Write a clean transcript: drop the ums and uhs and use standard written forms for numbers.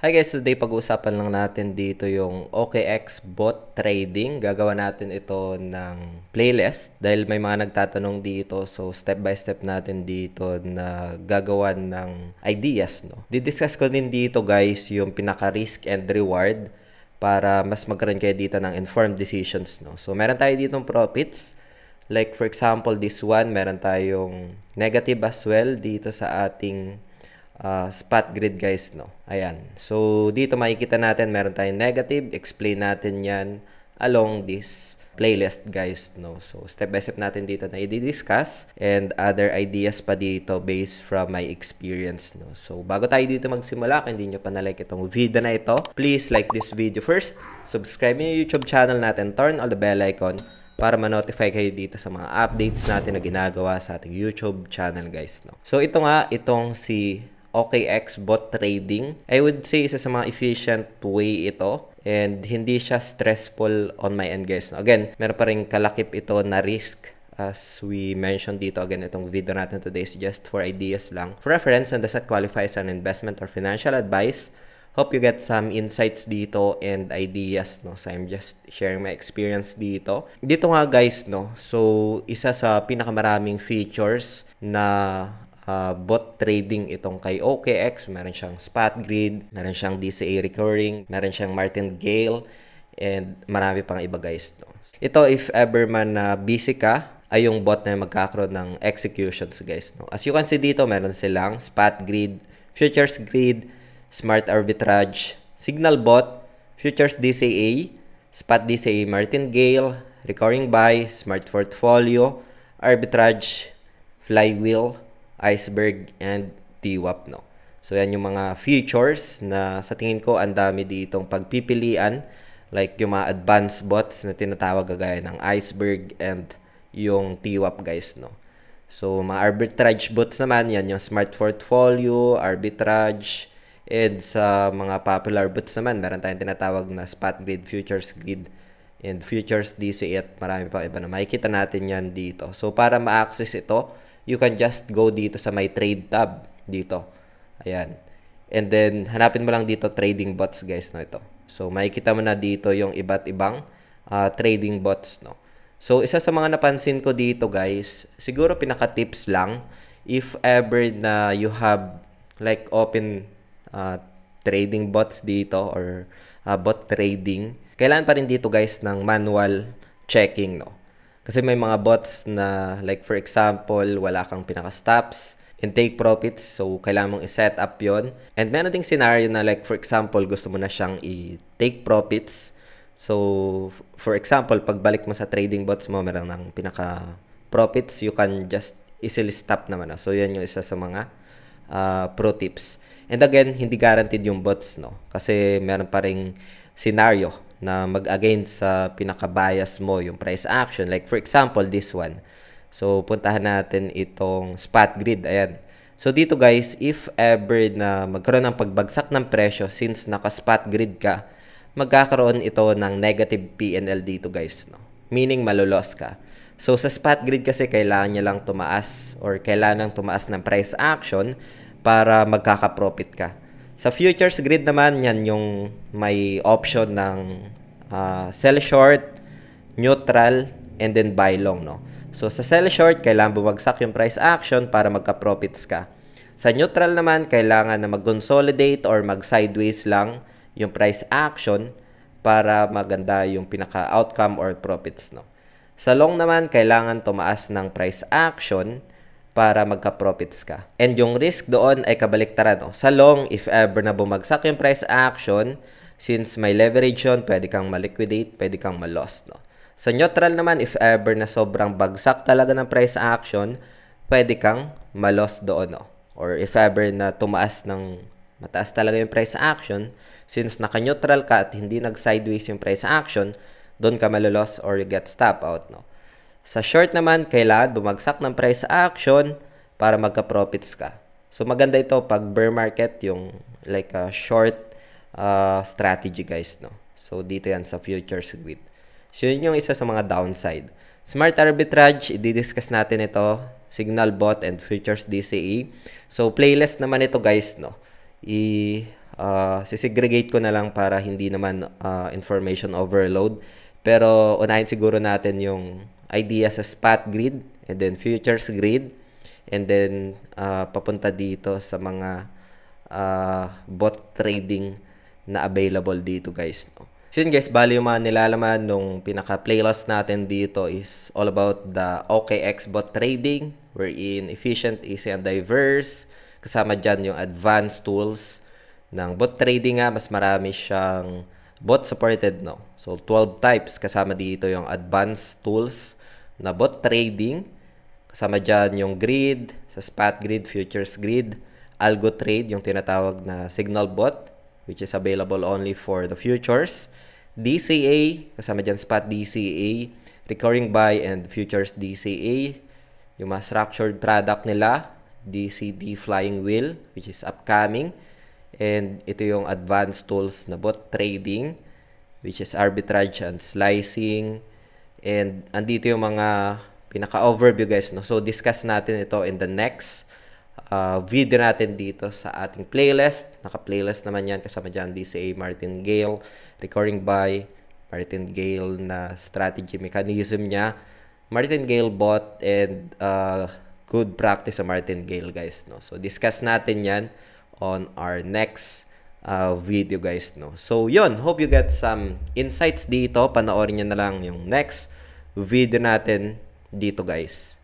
Hi guys, today pag-uusapan lang natin dito yung OKX bot trading. Gagawa natin ito ng playlist dahil may mga nagtatanong dito. So step by step natin dito na gagawan ng ideas, no. Didiscuss ko din dito guys yung pinaka risk and reward para mas magkaroon kayo dito ng informed decisions, no. So meron tayo ditong profits. Like for example, this one, meron tayong negative as well dito sa ating spot grid guys, no. Ayan. So, dito makikita natin meron tayong negative. Explain natin yan along this playlist guys, no. So, step by step natin dito na i-discuss and other ideas pa dito based from my experience, no. So, bago tayo dito magsimula, kung hindi nyo pa na-like itong video na ito, please like this video first. Subscribe yung YouTube channel natin. Turn on the bell icon para ma-notify kayo dito sa mga updates natin na ginagawa sa ating YouTube channel guys, no. So, ito nga, itong si OKX bot trading. I would say isa sa mga efficient way ito and hindi siya stressful on my end guys. Again, meron pa rin kalakip ito na risk as we mentioned dito. Again, itong video natin today is just for ideas lang. For reference and does not qualify as an investment or financial advice. Hope you get some insights dito and ideas, no. So I'm just sharing my experience dito. Dito nga guys, no. So isa sa pinakamaraming features na bot trading itong kay OKX. Meron siyang spot grid, meron siyang DCA recurring, meron siyang martingale, and marami pang iba guys, no. Ito, if ever man na busy ka, ay yung bot na magkakaroon ng executions guys, no. As you can see dito, meron silang spot grid, futures grid, smart arbitrage, signal bot, futures DCA, spot DCA martingale, recurring buy, smart portfolio, arbitrage, flywheel, iceberg, and TWAP, no. So yan yung mga features na sa tingin ko ang dami ditong pagpipilian, like yung mga advanced bots na tinatawag gaya ng iceberg and yung TWAP guys, no. So mga arbitrage bots naman, yan yung smart portfolio, arbitrage, and sa mga popular bots naman, meron tayong tinatawag na spot grid, futures grid, and futures DC, at marami pa iba na makikita natin yan dito. So para ma-access ito, you can just go dito sa my trade tab dito. Ayan. And then, hanapin mo lang dito trading bots guys, no, ito. So, makikita mo na dito yung iba't ibang trading bots, no. So, isa sa mga napansin ko dito guys, siguro pinaka-tips lang, if ever na you have like open trading bots dito or bot trading, kailangan pa rin dito guys ng manual checking, no. Kasi may mga bots na like for example, wala kang pinaka-stops and take profits. So, kailangan mong i-set up yon. And meron ding scenario na like for example, gusto mo na siyang i-take profits. So, for example, pagbalik mo sa trading bots mo, meron ng pinaka-profits, you can just easily stop naman. So, yan yung isa sa mga pro tips. And again, hindi guaranteed yung bots, no? Kasi meron pa ring scenario na mag-against sa pinaka-bias mo, yung price action. Like for example, this one. So, puntahan natin itong spot grid. Ayan. So, dito guys, if ever na magkaroon ng pagbagsak ng presyo, since naka-spot grid ka, magkakaroon ito ng negative PNL dito guys, no? Meaning, malulos ka. So, sa spot grid kasi, kailangan niya lang tumaas or kailangan tumaas ng price action para magkaka-profit ka. Sa futures grid naman, yan yung may option ng sell short, neutral, and then buy long, no. So, sa sell short, kailangan bumagsak yung price action para magka-profits ka. Sa neutral naman, kailangan na mag-consolidate or mag-sideways lang yung price action para maganda yung pinaka-outcome or profits, no. Sa long naman, kailangan tumaas ng price action para magka-profits ka. And yung risk doon ay kabaliktaran, no? Sa long, if ever na bumagsak yung price action, since may leverage yun, pwede kang ma-liquidate, pwede kang ma-loss, no? Sa neutral naman, if ever na sobrang bagsak talaga ng price action, pwede kang ma-loss doon, no? Or if ever na tumaas ng mataas talaga yung price action, since naka-neutral ka at hindi nag-sideways yung price action, doon ka ma-loss or you get stop out, no? Sa short naman, kailangan bumagsak ng price action para magka-profits ka. So, maganda ito pag bear market, yung like a short strategy guys, no. So, dito yan sa futures grid. So, yun yung isa sa mga downside. Smart arbitrage, i-discuss natin ito. Signal bot and futures DCA. So, playlist naman ito guys, no. sisegregate ko na lang para hindi naman information overload. Pero unahin siguro natin yung idea sa spot grid and then futures grid and then papunta dito sa mga bot trading na available dito guys, no? So yun guys, bali yung mga nilalaman nung pinaka-playlist natin dito is all about the OKX bot trading, wherein efficient, easy, and diverse. Kasama dyan yung advanced tools ng bot trading nga, mas marami siyang bot supported, no? So 12 types, kasama dito yung advanced tools na bot trading. Kasama dyan yung grid, sa spot grid, futures grid, algo trade, yung tinatawag na signal bot, which is available only for the futures. DCA, kasama dyan spot DCA, recurring buy and futures DCA, yung mga structured product nila, DCD flying wheel, which is upcoming, and ito yung advanced tools na bot trading, which is arbitrage and slicing, and andito yung mga pinaka-overview guys, no? So discuss natin ito in the next video natin dito sa ating playlist. Naka-playlist naman yan, kasama dyan DCA Martingale, recurring buy, Martingale na strategy mechanism niya, Martingale bot, and good practice sa Martingale guys, no? So discuss natin yan on our next video guys, no? So yun, hope you get some insights dito. Panoorin nyo na lang yung next video natin dito guys.